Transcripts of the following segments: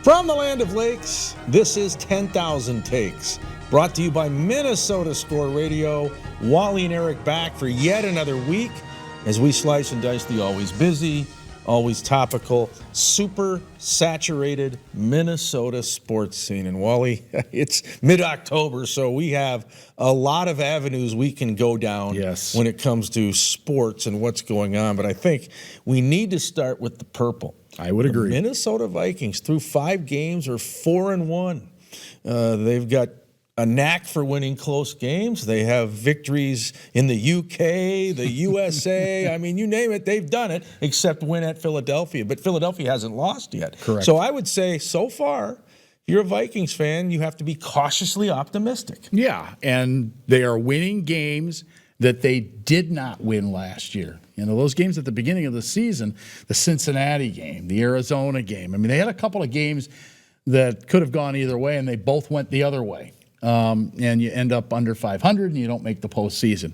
From the land of lakes, this is 10,000 Takes, brought to you by Minnesota Score Radio. Wally and Eric back for yet another week as we slice and dice the always busy, always topical, super saturated Minnesota sports scene. And Wally, it's mid-October, so we have a lot of avenues we can go down when it comes to sports and what's going on. But I think we need to start with the purple. I would agree. The Minnesota Vikings, through 5 games, are 4-1. They've got a knack for winning close games. They have victories in the UK, the USA. I mean, you name it, they've done it, except win at Philadelphia. But Philadelphia hasn't lost yet. Correct. So I would say, so far, if you're a Vikings fan, you have to be cautiously optimistic. Yeah, and they are winning games that they did not win last year. You know, those games at the beginning of the season, the Cincinnati game, the Arizona game. I mean, they had a couple of games that could have gone either way, and they both went the other way. And you end up under 500, and you don't make the postseason.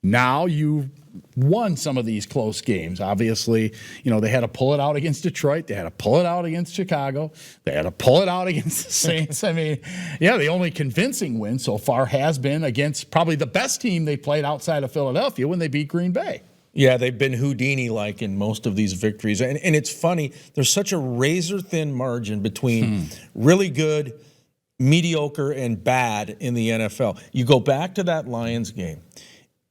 Now you won some of these close games. Obviously, you know, they had to pull it out against Detroit. They had to pull it out against Chicago. They had to pull it out against the Saints. I mean, yeah, the only convincing win so far has been against probably the best team they played outside of Philadelphia when they beat Green Bay. Yeah, they've been Houdini-like in most of these victories. And it's funny, there's such a razor-thin margin between really good, mediocre, and bad in the NFL. You go back to that Lions game.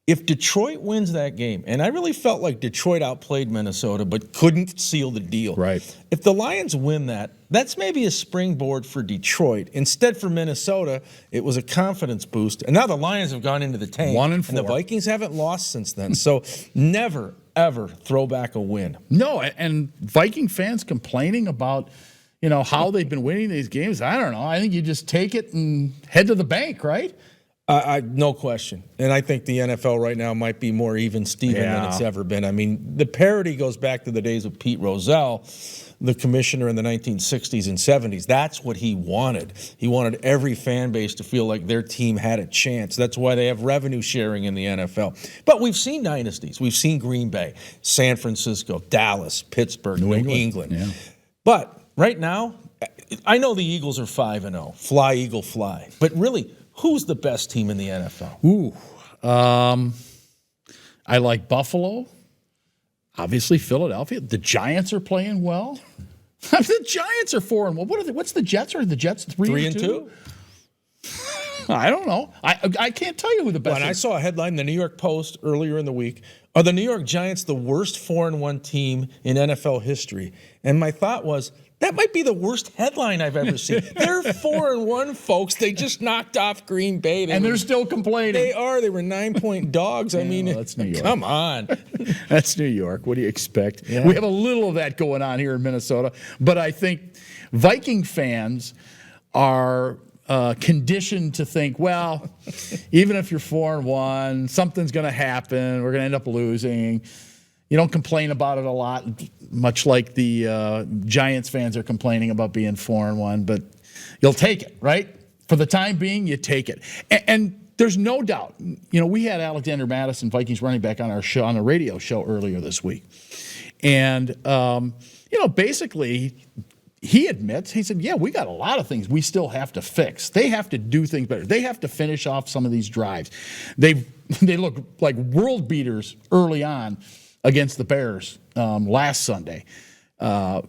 If Detroit wins that game, and I really felt like Detroit outplayed Minnesota but couldn't seal the deal. Right. If the Lions win that, that's maybe a springboard for Detroit. Instead, for Minnesota, it was a confidence boost. And now the Lions have gone into the tank. 1-4. And the Vikings haven't lost since then. So never, ever throw back a win. No, and Viking fans complaining about, you know, how they've been winning these games, I don't know. I think you just take it and head to the bank, right? No question. And I think the NFL right now might be more even-steven than it's ever been. I mean, the parity goes back to the days of Pete Rozelle, the commissioner in the 1960s and 70s. That's what he wanted. He wanted every fan base to feel like their team had a chance. That's why they have revenue sharing in the NFL. But we've seen dynasties. We've seen Green Bay, San Francisco, Dallas, Pittsburgh, New England. Yeah. But right now, I know the Eagles are 5-0. Fly, Eagle, fly. But really, who's the best team in the NFL? I like Buffalo. Obviously, Philadelphia. The Giants are playing well. The Giants are 4-1. What's the Jets? Are the Jets 3-2? I don't know. I can't tell you who the best is. I saw a headline in the New York Post earlier in the week. Are the New York Giants the worst 4-1 team in NFL history? And my thought was, that might be the worst headline I've ever seen. They're 4-1, folks. They just knocked off Green Bay. They're still complaining. They are. They were 9-point dogs. I mean, that's New York. Come on. That's New York. What do you expect? Yeah. We have a little of that going on here in Minnesota. But I think Viking fans are conditioned to think, well, even if you're 4-1, something's going to happen. We're going to end up losing. You don't complain about it a lot, much like the Giants fans are complaining about being 4-1, but you'll take it, right? For the time being, you take it. And there's no doubt, you know, we had Alexander Madison, Vikings running back, on our show, on a radio show earlier this week. And, you know, basically, he admits, he said, yeah, we got a lot of things we still have to fix. They have to do things better. They have to finish off some of these drives. They look like world beaters early on against the Bears last Sunday.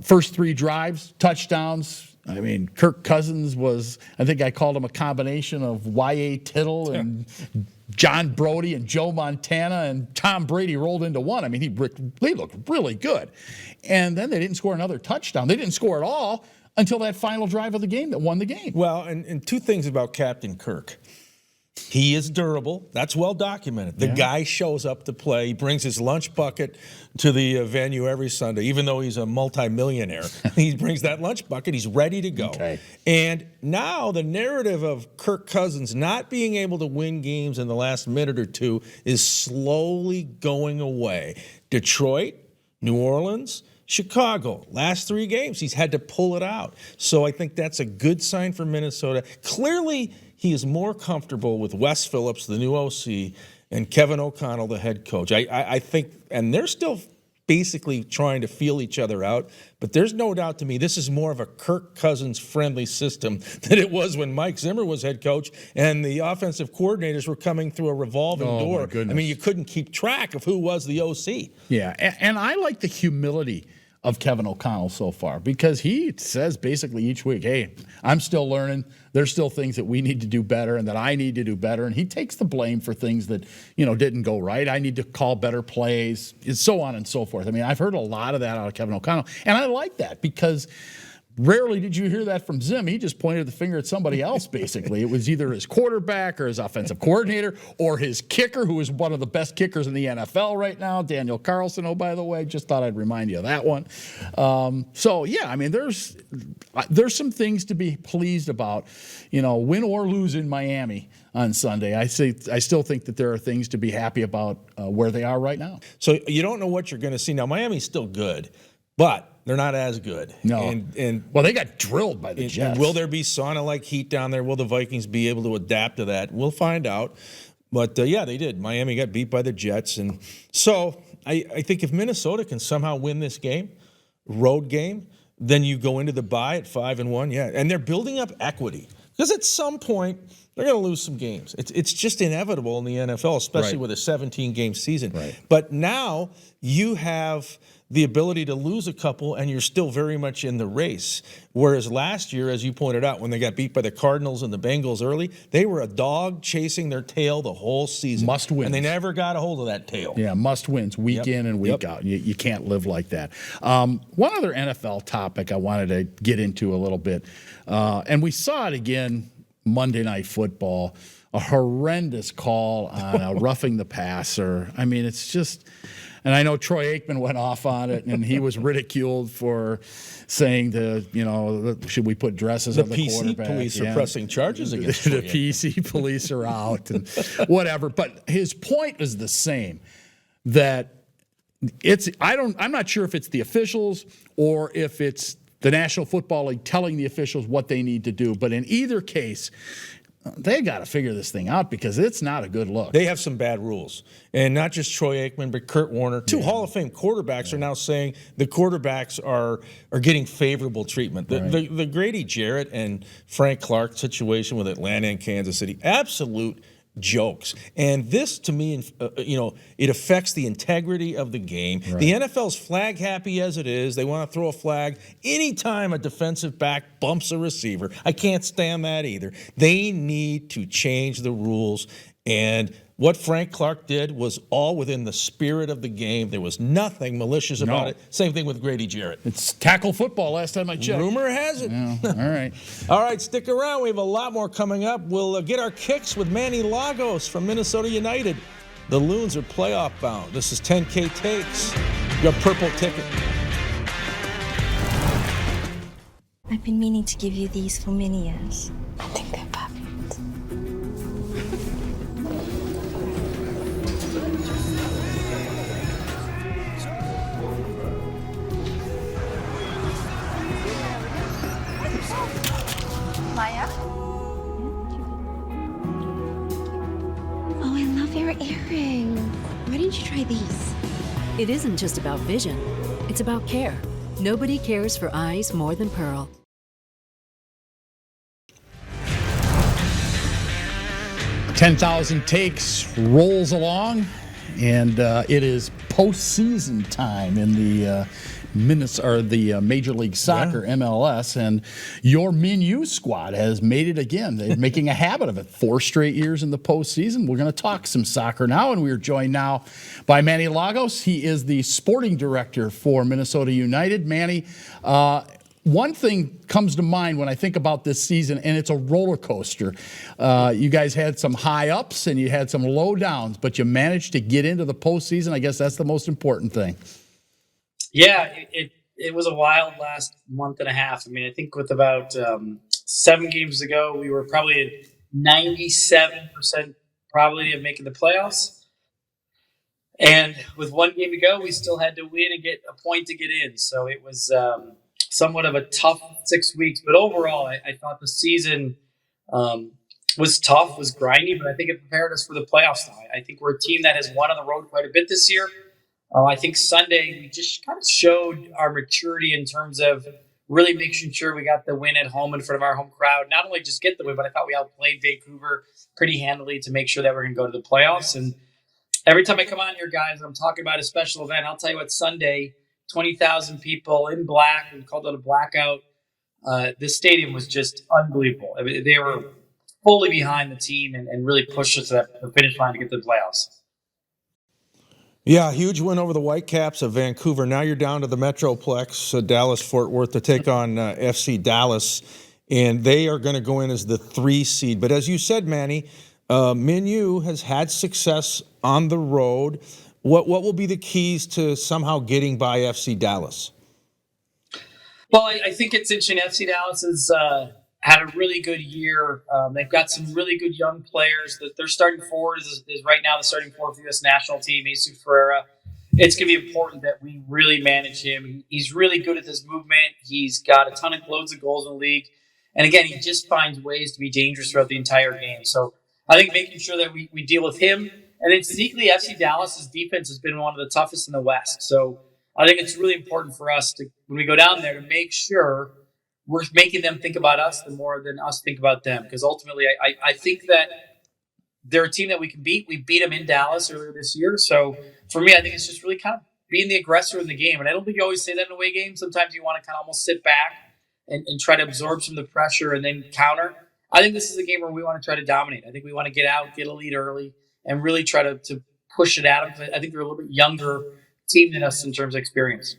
First 3 drives, touchdowns. I mean, Kirk Cousins was, I think I called him a combination of Y.A. Tittle and John Brody and Joe Montana, and Tom Brady rolled into one. I mean, they looked really good. And then they didn't score another touchdown. They didn't score at all until that final drive of the game that won the game. Well, and 2 things about Captain Kirk. He is durable. That's well documented. The guy shows up to play. He brings his lunch bucket to the venue every Sunday, even though he's a multimillionaire. He brings that lunch bucket. He's ready to go. Okay. And now the narrative of Kirk Cousins not being able to win games in the last minute or two is slowly going away. Detroit, New Orleans, Chicago, last 3 games, he's had to pull it out. So I think that's a good sign for Minnesota. Clearly, he is more comfortable with Wes Phillips, the new OC, and Kevin O'Connell, the head coach. I think, and they're still basically trying to feel each other out. But there's no doubt to me, this is more of a Kirk Cousins-friendly system than it was when Mike Zimmer was head coach and the offensive coordinators were coming through a revolving door. My goodness. I mean, you couldn't keep track of who was the OC. Yeah, and I like the humility of Kevin O'Connell so far, because he says basically each week, hey, I'm still learning. There's still things that we need to do better and that I need to do better. And he takes the blame for things that, didn't go right. I need to call better plays, and so on and so forth. I mean, I've heard a lot of that out of Kevin O'Connell, and I like that because rarely did you hear that from Zim. He just pointed the finger at somebody else, basically. It was either his quarterback or his offensive coordinator or his kicker, who is one of the best kickers in the NFL right now, Daniel Carlson. Oh, by the way, just thought I'd remind you of that one. Yeah, I mean, there's some things to be pleased about, win or lose in Miami on Sunday. I still think that there are things to be happy about where they are right now. So you don't know what you're going to see. Now, Miami's still good, but they're not as good. No. Well, they got drilled by the Jets. And will there be sauna-like heat down there? Will the Vikings be able to adapt to that? We'll find out. But, yeah, they did. Miami got beat by the Jets. And so I think if Minnesota can somehow win this game, road game, then you go into the bye at 5-1. Yeah, and they're building up equity. Because at some point, they're going to lose some games. It's just inevitable in the NFL, especially with a 17-game season. Right. But now you have the ability to lose a couple, and you're still very much in the race. Whereas last year, as you pointed out, when they got beat by the Cardinals and the Bengals early, they were a dog chasing their tail the whole season. Must win. And they never got a hold of that tail. Yeah, must wins week in and week out. You can't live like that. One other NFL topic I wanted to get into a little bit, and we saw it again Monday Night Football, a horrendous call on roughing the passer. I mean, it's just... And I know Troy Aikman went off on it, and he was ridiculed for saying should we put dresses on the quarterback? The PC police are pressing charges against the PC police are out and whatever. But his point is the same, that I'm not sure if it's the officials or if it's the National Football League telling the officials what they need to do. But in either case, they got to figure this thing out because it's not a good look. They have some bad rules. And not just Troy Aikman, but Kurt Warner. Two Hall of Fame quarterbacks are now saying the quarterbacks are getting favorable treatment. The Grady Jarrett and Frank Clark situation with Atlanta and Kansas City, absolute jokes. And this, to me, it affects the integrity of the game. Right. The NFL's flag happy as it is. They want to throw a flag anytime a defensive back bumps a receiver. I can't stand that either. They need to change the rules. And what Frank Clark did was all within the spirit of the game. There was nothing malicious about it. Same thing with Grady Jarrett. It's tackle football last time I checked. Rumor has it. Yeah. All right. All right, stick around. We have a lot more coming up. We'll get our kicks with Manny Lagos from Minnesota United. The Loons are playoff bound. This is 10K Takes, your purple ticket. I've been meaning to give you these for many years. I think they're perfect. Maya? Oh, I love your earrings. Why didn't you try these? It isn't just about vision. It's about care. Nobody cares for eyes more than Pearl. $10,000 Takes rolls along, and it is postseason time in the Major League Soccer, MLS, and your Minu squad has made it again. They're making a habit of it. 4 straight years in the postseason. We're going to talk some soccer now, and we are joined now by Manny Lagos. He is the sporting director for Minnesota United. Manny, one thing comes to mind when I think about this season, and it's a roller coaster. You guys had some high ups and you had some low downs, but you managed to get into the postseason. I guess that's the most important thing. Yeah, it was a wild last month and a half. I mean, I think with about 7 games to go, we were probably at 97% probability of making the playoffs. And with 1 game to go, we still had to win and get a point to get in. So it was somewhat of a tough 6 weeks. But overall, I thought the season was tough, was grindy, but I think it prepared us for the playoffs now. I think we're a team that has won on the road quite a bit this year. I think Sunday we just kind of showed our maturity in terms of really making sure we got the win at home in front of our home crowd. Not only just get the win, but I thought we outplayed Vancouver pretty handily to make sure that we're going to go to the playoffs. And every time I come on here, guys, I'm talking about a special event. I'll tell you what, Sunday, 20,000 people in black. We called it a blackout. This stadium was just unbelievable. I mean, they were fully behind the team and really pushed us to the finish line to get to the playoffs. Yeah, huge win over the Whitecaps of Vancouver. Now you're down to the Metroplex, Dallas-Fort Worth, to take on FC Dallas, and they are going to go in as the 3 seed. But as you said, Manny, Minu has had success on the road. What will be the keys to somehow getting by FC Dallas? Well, I think it's interesting. FC Dallas has had a really good year. They've got some really good young players. Their starting forward is right now the starting forward for the U.S. national team, Jesus Ferreira. It's going to be important that we really manage him. He's really good at his movement. He's got a ton of loads of goals in the league. And again, he just finds ways to be dangerous throughout the entire game. So I think making sure that we deal with him. And then sneakily, FC Dallas's defense has been one of the toughest in the West. So I think it's really important for us to, when we go down there, to make sure we're making them think about us the more than us think about them. Because ultimately, I think that they're a team that we can beat. We beat them in Dallas earlier this year. So for me, I think it's just really kind of being the aggressor in the game. And I don't think you always say that in a away game. Sometimes you want to kind of almost sit back and try to absorb some of the pressure and then counter. I think this is a game where we want to try to dominate. I think we want to get out, get a lead early, and really try to push it at them. I think they're a little bit younger team than us in terms of experience.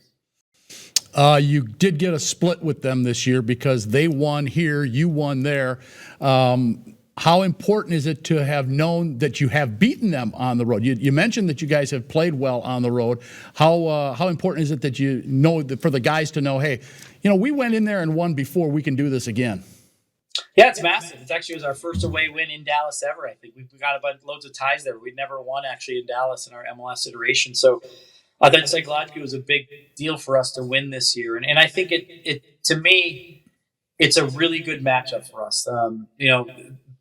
You did get a split with them this year because they won here, you won there. How important is it to have known that you have beaten them on the road? You mentioned that you guys have played well on the road. How important is it that you know for the guys to know, hey, we went in there and won before, we can do this again? Yeah, it's massive. It actually was our first away win in Dallas ever. I think we've got loads of ties there. We'd never won actually in Dallas in our MLS iteration. So I thought psychologically it was a big deal for us to win this year. And I think it to me, it's a really good matchup for us.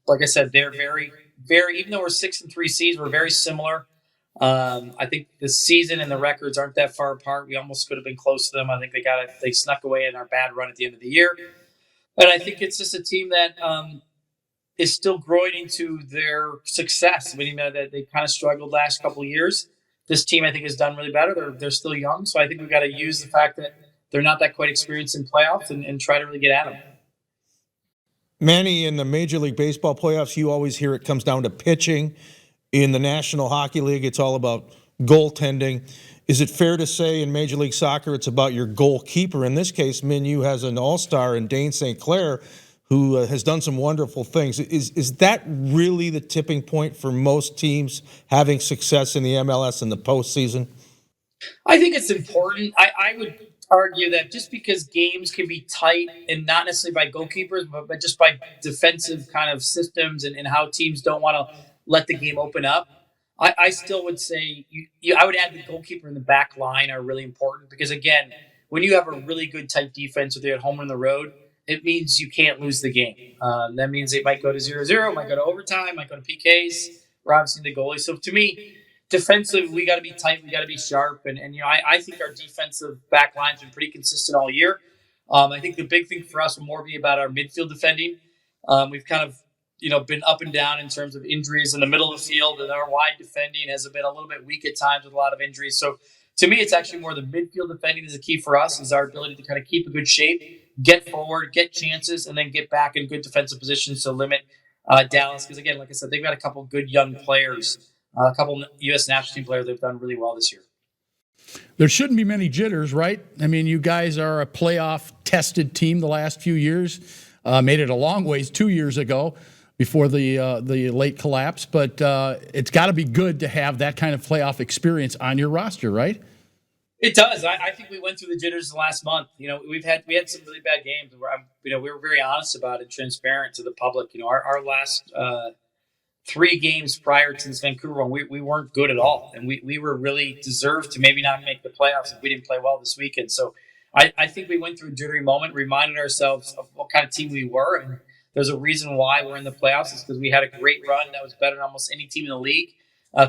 Like I said, they're very, very, even though we're 6-3 seeds, we're very similar. I think the season and the records aren't that far apart. We almost could have been close to them. I think they snuck away in our bad run at the end of the year. And I think it's just a team that is still growing into their success. Meaning that they kind of struggled last couple of years. This team, I think, has done really better. They're still young, so I think we've got to use the fact that they're not that quite experienced in playoffs and try to really get at them. Manny, in the Major League Baseball playoffs, you always hear it comes down to pitching. In the National Hockey League, it's all about goaltending. Is it fair to say in Major League Soccer it's about your goalkeeper? In this case, Minu has an all-star in Dane St. Clair who has done some wonderful things. Is that really the tipping point for most teams having success in the MLS in the postseason? I think it's important. I would argue that just because games can be tight and not necessarily by goalkeepers, but just by defensive kind of systems and how teams don't want to let the game open up, I still would say I would add the goalkeeper and the back line are really important because, again, when you have a really good tight defense, whether you're at home or on the road, it means you can't lose the game. That means it might go to 0-0, might go to overtime, might go to PKs. We're obviously the goalie. So to me, defensively, we got to be tight, we got to be sharp. And I think our defensive back line's been pretty consistent all year. I think the big thing for us will more be about our midfield defending. We've kind of been up and down in terms of injuries in the middle of the field, and our wide defending has been a little bit weak at times with a lot of injuries. So to me, it's actually more the midfield defending is the key for us, is our ability to kind of keep a good shape, get forward, get chances, and then get back in good defensive positions to limit Dallas. Because again, like I said, they've got a couple good young players, a couple U.S. national team players that have done really well this year. There shouldn't be many jitters, right? I mean, you guys are a playoff-tested team the last few years. Made it a long ways 2 years ago before the late collapse. But it's got to be good to have that kind of playoff experience on your roster, right? It does. I think we went through the jitters the last month. We had some really bad games where we were very honest about it, transparent to the public. Our last 3 games prior to this Vancouver one, we weren't good at all, and we were really deserved to maybe not make the playoffs if we didn't play well this weekend. So I think we went through a jittery moment, reminded ourselves of what kind of team we were, and there's a reason why we're in the playoffs. It's because we had a great run that was better than almost any team in the league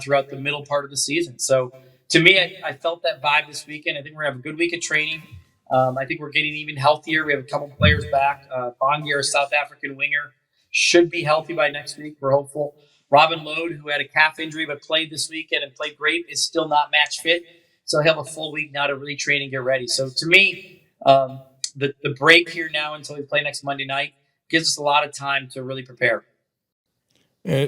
throughout the middle part of the season. So to me, I felt that vibe this weekend. I think we're going to have a good week of training. I think we're getting even healthier. We have a couple players back. Bongier, a South African winger, should be healthy by next week. We're hopeful. Robin Lode, who had a calf injury but played this weekend and played great, is still not match fit. So he'll have a full week now to retrain and get ready. So to me, the break here now until we play next Monday night gives us a lot of time to really prepare.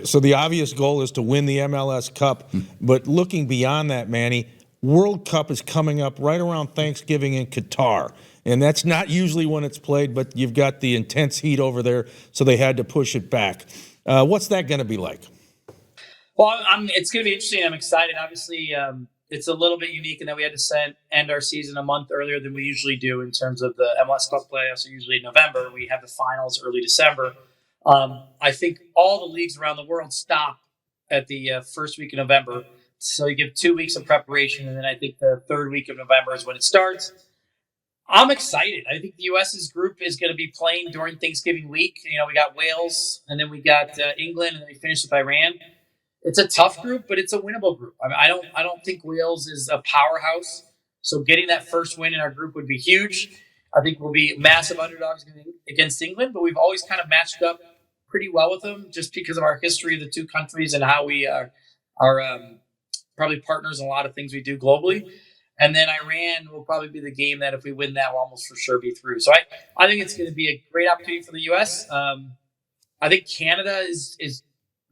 So the obvious goal is to win the MLS Cup, but looking beyond that, Manny, World Cup is coming up right around Thanksgiving in Qatar, and that's not usually when it's played, but you've got the intense heat over there, so they had to push it back. What's that going to be like? Well, it's going to be interesting. I'm excited. Obviously, it's a little bit unique in that we had to end our season a month earlier than we usually do in terms of the MLS Cup playoffs are usually in November. We have the finals early December. I think all the leagues around the world stop at the first week of November. So you give 2 weeks of preparation, and then I think the third week of November is when it starts. I'm excited. I think the U.S.'s group is going to be playing during Thanksgiving week. You know, we got Wales, and then we got England, and then we finished with Iran. It's a tough group, but it's a winnable group. I mean, I don't think Wales is a powerhouse. So getting that first win in our group would be huge. I think we'll be massive underdogs against England, but we've always kind of matched up pretty well with them just because of our history of the two countries and how we are probably partners in a lot of things we do globally. And then Iran will probably be the game that if we win that, we'll almost for sure be through. So I think it's going to be a great opportunity for the U.S. I think Canada is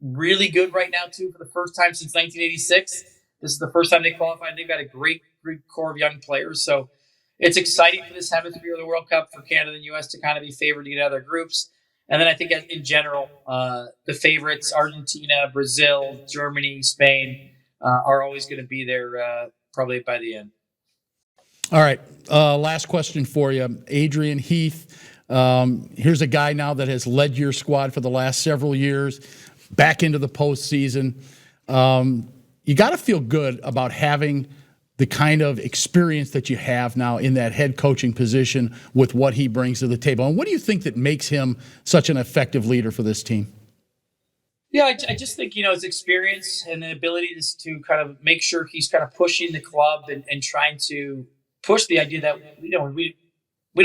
really good right now, too, for the first time since 1986. This is the first time they qualified. They've got a great core of young players. So it's exciting for this hemisphere of the World Cup for Canada and U.S. to kind of be favored to get out of their groups. And then I think in general, the favorites, Argentina, Brazil, Germany, Spain, are always going to be there probably by the end. All right. Last question for you. Adrian Heath, here's a guy now that has led your squad for the last several years, back into the postseason. You got to feel good about having the kind of experience that you have now in that head coaching position with what he brings to the table. And what do you think that makes him such an effective leader for this team? Yeah, I just think, his experience and the ability to kind of make sure he's kind of pushing the club and trying to push the idea that, we don't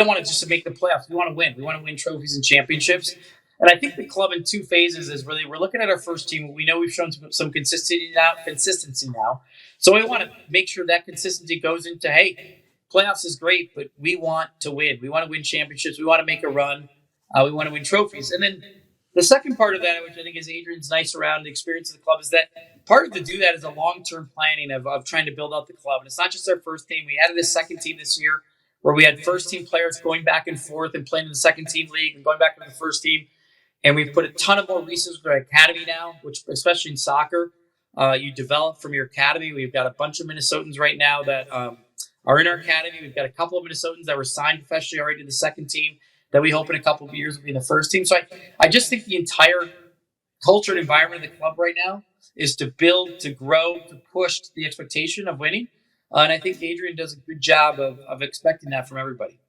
want to just make the playoffs. We want to win. We want to win trophies and championships. And I think the club in two phases is really, we're looking at our first team. We know we've shown some consistency now. So we want to make sure that consistency goes into, hey, playoffs is great, but we want to win. We want to win championships. We want to make a run. We want to win trophies. And then the second part of that, which I think is Adrian's nice around the experience of the club, is that part of to do that is a long-term planning of trying to build out the club. And it's not just our first team. We added a second team this year where we had first-team players going back and forth and playing in the second-team league and going back to the first team. And we've put a ton of more resources for our academy now, which especially in soccer, you develop from your academy. We've got a bunch of Minnesotans right now that are in our academy. We've got a couple of Minnesotans that were signed professionally already to the second team that we hope in a couple of years will be in the first team. So I just think the entire culture and environment of the club right now is to build, to grow, to push the expectation of winning. And I think Adrian does a good job of expecting that from everybody.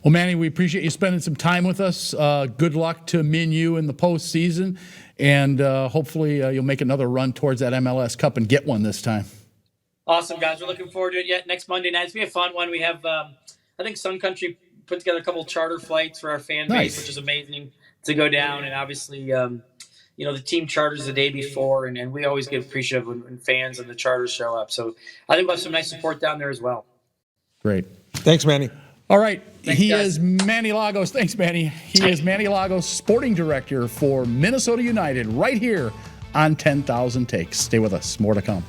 Well, Manny, we appreciate you spending some time with us. Good luck to you in the postseason, and hopefully you'll make another run towards that MLS Cup and get one this time. Awesome, guys. We're looking forward to it. Next Monday night. It's going to be a fun one. We have, I think, Sun Country put together a couple of charter flights for our fan base, which is amazing to go down. And obviously, the team charters the day before, and we always get appreciative when fans and the charters show up. So I think we'll have some nice support down there as well. Great. Thanks, Manny. All right. Thanks, he guys. is Manny Lagos. Thanks, Manny. He is Manny Lagos, sporting director for Minnesota United, right here on 10,000 Takes. Stay with us. More to come.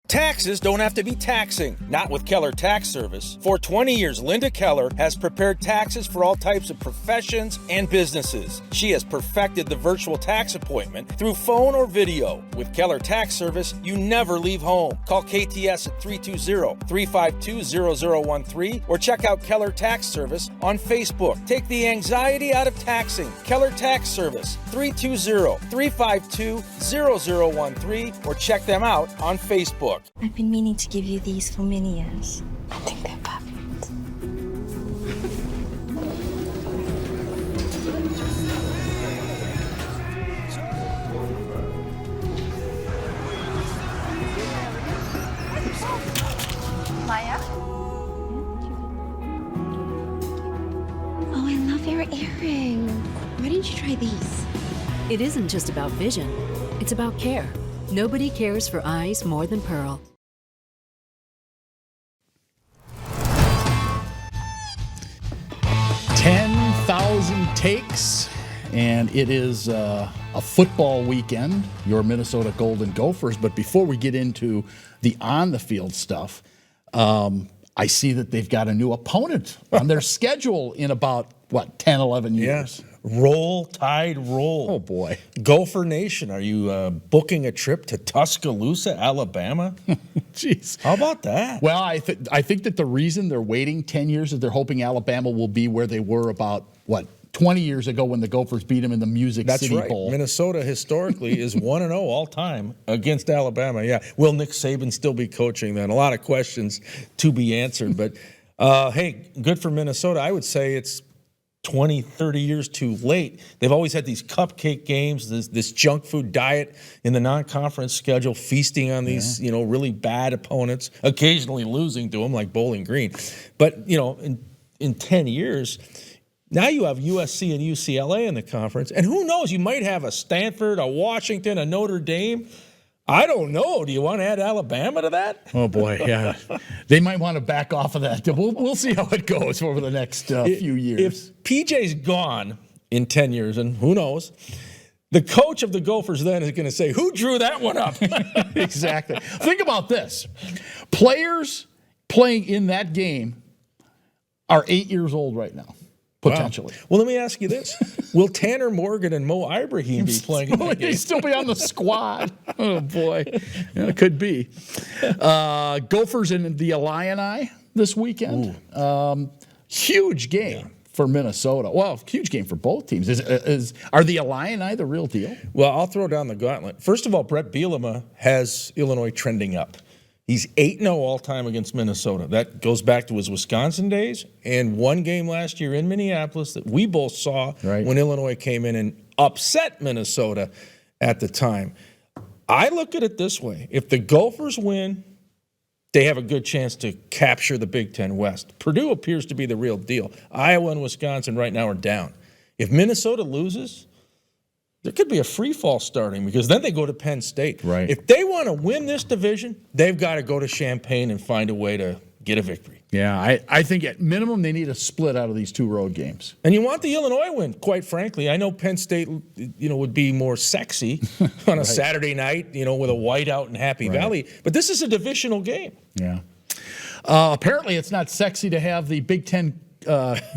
Taxes don't have to be taxing, not with Keller Tax Service. For 20 years, Linda Keller has prepared taxes for all types of professions and businesses. She has perfected the virtual tax appointment through phone or video. With Keller Tax Service, you never leave home. Call KTS at 320-352-0013 or check out Keller Tax Service on Facebook. Take the anxiety out of taxing. Keller Tax Service, 320-352-0013 or check them out on Facebook. I've been meaning to give you these for many years. I think they're perfect. earring. Why didn't you try these? It isn't just about vision, it's about care. Nobody cares for eyes more than Pearl. $10,000 takes, and it is a football weekend, your Minnesota Golden Gophers. But before we get into the on-the-field stuff, I see that they've got a new opponent on their schedule in about, 10, 11 years. Yeah. Roll, Tide, roll. Oh, boy. Gopher Nation, are you booking a trip to Tuscaloosa, Alabama? Jeez. How about that? Well, I think that the reason they're waiting 10 years is they're hoping Alabama will be where they were about, 20 years ago when the Gophers beat them in the Music That's City right. Bowl. Minnesota historically is 1-0 all time against Alabama. Yeah. Will Nick Saban still be coaching then? A lot of questions to be answered. But, hey, good for Minnesota. I would say it's 20, 30 years too late. They've always had these cupcake games, this junk food diet in the non-conference schedule, feasting on these, really bad opponents, occasionally losing to them like Bowling Green. But, in 10 years, now you have USC and UCLA in the conference, and who knows, you might have a Stanford, a Washington, a Notre Dame. I don't know. Do you want to add Alabama to that? Oh, boy, yeah. They might want to back off of that. We'll see how it goes over the next few years. If PJ's gone in 10 years, and who knows, the coach of the Gophers then is going to say, who drew that one up? Exactly. Think about this. Players playing in that game are 8 years old right now. Potentially. Wow. Well, let me ask you this. Will Tanner Morgan and Mo Ibrahim be playing in that game? They'd still be on the squad. Oh, boy. Yeah, it could be. Gophers in the Illini this weekend. Huge game for Minnesota. Well, huge game for both teams. Are the Illini the real deal? Well, I'll throw down the gauntlet. First of all, Brett Bielema has Illinois trending up. He's 8-0 all-time against Minnesota. That goes back to his Wisconsin days and one game last year in Minneapolis that we both saw when Illinois came in and upset Minnesota at the time. I look at it this way. If the Gophers win, they have a good chance to capture the Big Ten West. Purdue appears to be the real deal. Iowa and Wisconsin right now are down. If Minnesota loses, there could be a free fall starting because then they go to Penn State. Right. If they want to win this division, they've got to go to Champaign and find a way to get a victory. Yeah, I think at minimum they need a split out of these two road games. And you want the Illinois win, quite frankly. I know Penn State, would be more sexy on a Saturday night, with a whiteout in Happy Valley. But this is a divisional game. Yeah. Apparently it's not sexy to have the Big Ten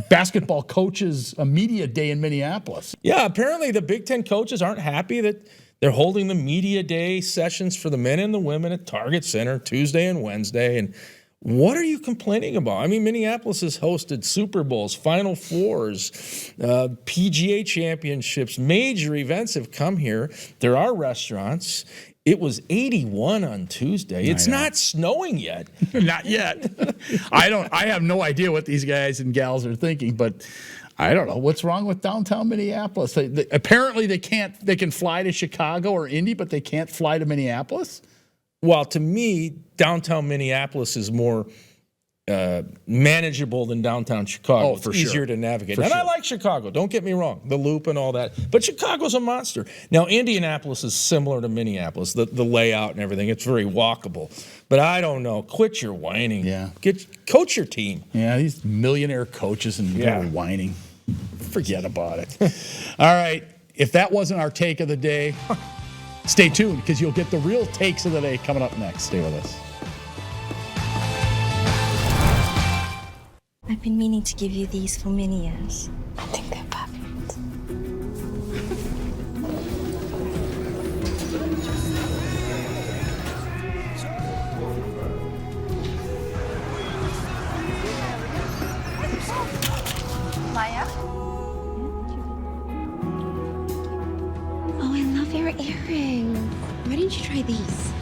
basketball coaches a media day in Minneapolis. Yeah, apparently the Big Ten coaches aren't happy that they're holding the media day sessions for the men and the women at Target Center Tuesday and Wednesday. And what are you complaining about? I mean, Minneapolis has hosted Super Bowls, Final Fours, PGA championships, major events have come here. There are restaurants. It was 81 on Tuesday. It's not snowing yet. Not yet. I have no idea what these guys and gals are thinking, but I don't know what's wrong with downtown Minneapolis. Apparently they can fly to Chicago or Indy, but they can't fly to Minneapolis. Well, to me, downtown Minneapolis is more manageable than downtown Chicago. Oh, for it's sure. easier to navigate. For And I sure. like Chicago. Don't get me wrong. The Loop and all that. But Chicago's a monster. Now, Indianapolis is similar to Minneapolis, the layout and everything. It's very walkable. But I don't know. Quit your whining. Yeah. Coach your team. Yeah, these millionaire coaches and they're whining. Forget about it. All right. If that wasn't our take of the day, stay tuned because you'll get the real takes of the day coming up next. Stay with us. I've been meaning to give you these for many years. I think they're perfect. Maya? Oh, I love your earring. Why didn't you try these?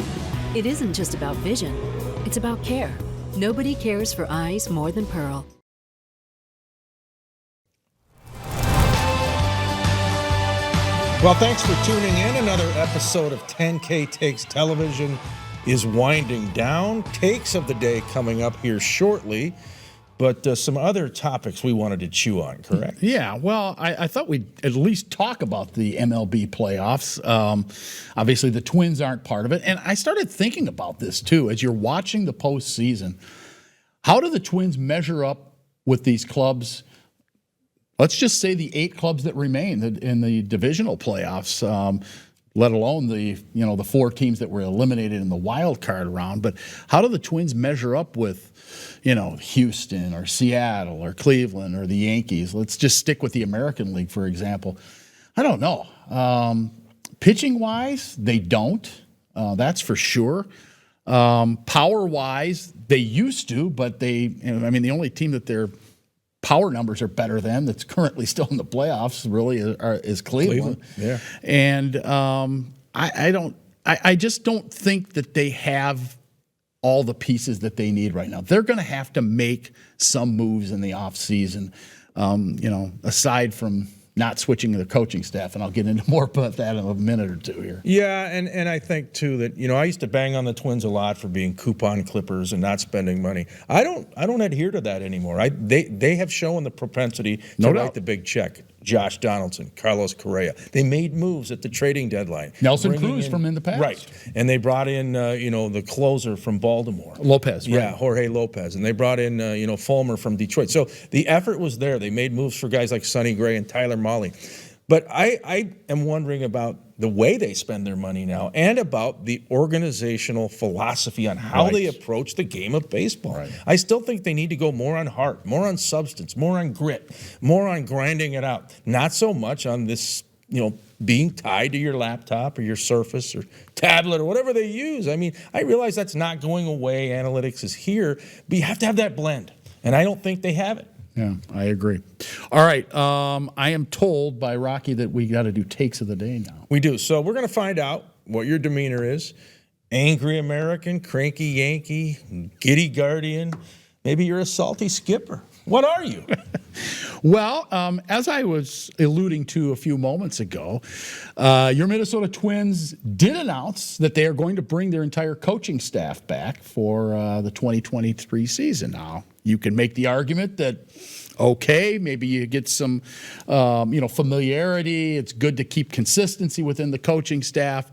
It isn't just about vision, it's about care. Nobody cares for eyes more than Pearl. Well, thanks for tuning in. Another episode of 10K Takes Television is winding down. Takes of the day coming up here shortly. but some other topics we wanted to chew on, correct? Yeah, well, I thought we'd at least talk about the MLB playoffs. Obviously, the Twins aren't part of it. And I started thinking about this, too, as you're watching the postseason. How do the Twins measure up with these clubs? Let's just say the 8 clubs that remain in the divisional playoffs, let alone the 4 teams that were eliminated in the wild card round. But how do the Twins measure up with, Houston or Seattle or Cleveland or the Yankees? Let's just stick with the American League, for example. I don't know. Pitching-wise, they don't. That's for sure. Power-wise, they used to, but the only team that their power numbers are better than that's currently still in the playoffs really is Cleveland. Yeah. And I just don't think that they have all the pieces that they need right now. They're going to have to make some moves in the offseason, aside from not switching the coaching staff, and I'll get into more about that in a minute or two here. Yeah, and I think, too, that, I used to bang on the Twins a lot for being coupon clippers and not spending money. I don't adhere to that anymore. They have shown the propensity to write the big check. Josh Donaldson, Carlos Correa. They made moves at the trading deadline. Nelson Cruz from in the past. Right. And they brought in, the closer from Baltimore. Lopez, right. Yeah, Jorge Lopez. And they brought in, Fulmer from Detroit. So the effort was there. They made moves for guys like Sonny Gray and Tyler Mahle. But I am wondering about the way they spend their money now and about the organizational philosophy on how they approach the game of baseball. Right. I still think they need to go more on heart, more on substance, more on grit, more on grinding it out. Not so much on this, being tied to your laptop or your Surface or tablet or whatever they use. I mean, I realize that's not going away. Analytics is here, but you have to have that blend. And I don't think they have it. Yeah, I agree. All right. I am told by Rocky that we got to do takes of the day now. We do. So we're going to find out what your demeanor is. Angry American, cranky Yankee, giddy Guardian. Maybe you're a salty skipper. What are you? Well, as I was alluding to a few moments ago, your Minnesota Twins did announce that they are going to bring their entire coaching staff back for the 2023 season. Now, you can make the argument that, okay, maybe you get some, familiarity. It's good to keep consistency within the coaching staff.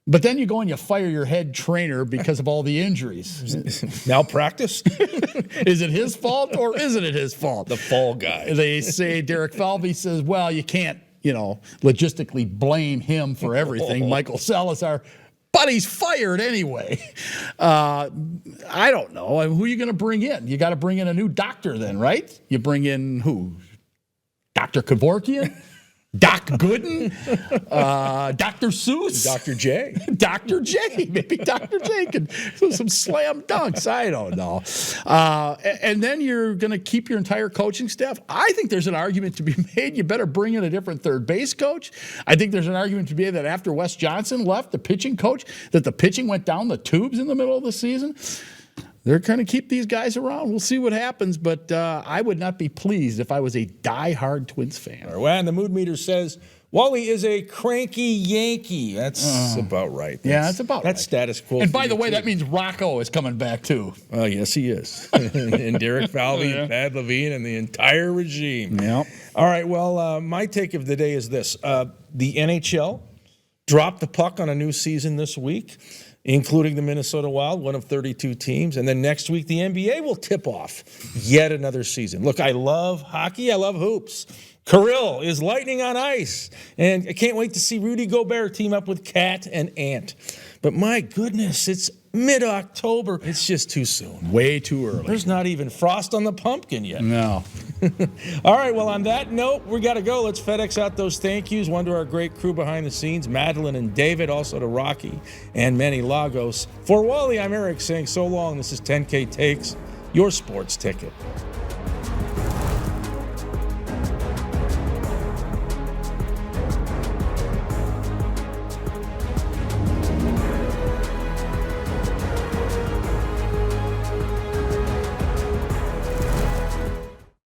But then you go and you fire your head trainer because of all the injuries. Malpractice? Is it his fault or isn't it his fault? The fall guy. They say Derek Falvey says, well, you can't, logistically blame him for everything. Michael Salazar, but he's fired anyway. I don't know. Who are you going to bring in? You got to bring in a new doctor then, right? You bring in who? Dr. Kevorkian? Doc Gooden, Dr. Seuss, Dr. J. Dr. J. Maybe Dr. J can do some slam dunks. I don't know. And then you're going to keep your entire coaching staff. I think there's an argument to be made. You better bring in a different third base coach. I think there's an argument to be made that after Wes Johnson left, the pitching coach, that the pitching went down the tubes in the middle of the season. They're going to keep these guys around. We'll see what happens, but I would not be pleased if I was a diehard Twins fan. Well, and the mood meter says Wally is a cranky Yankee. That's about right. That's about right. That's status quo. And by the way, that means Rocco is coming back too. Oh, yes, he is. And Derek Falvey, and Thad Levine, and the entire regime. Yep. All right, well, my take of the day is this. The NHL dropped the puck on a new season this week, including the Minnesota Wild, one of 32 teams. And then next week, the NBA will tip off yet another season. Look, I love hockey. I love hoops. Kirill is lightning on ice. And I can't wait to see Rudy Gobert team up with Cat and Ant. But my goodness, it's mid-October. It's just too soon. Way too early. There's not even frost on the pumpkin yet. No. All right, well, on that note, we got to go. Let's FedEx out those thank yous. One to our great crew behind the scenes, Madeline and David, also to Rocky and Manny Lagos. For Wally, I'm Eric saying so long. This is 10K Takes, your sports ticket.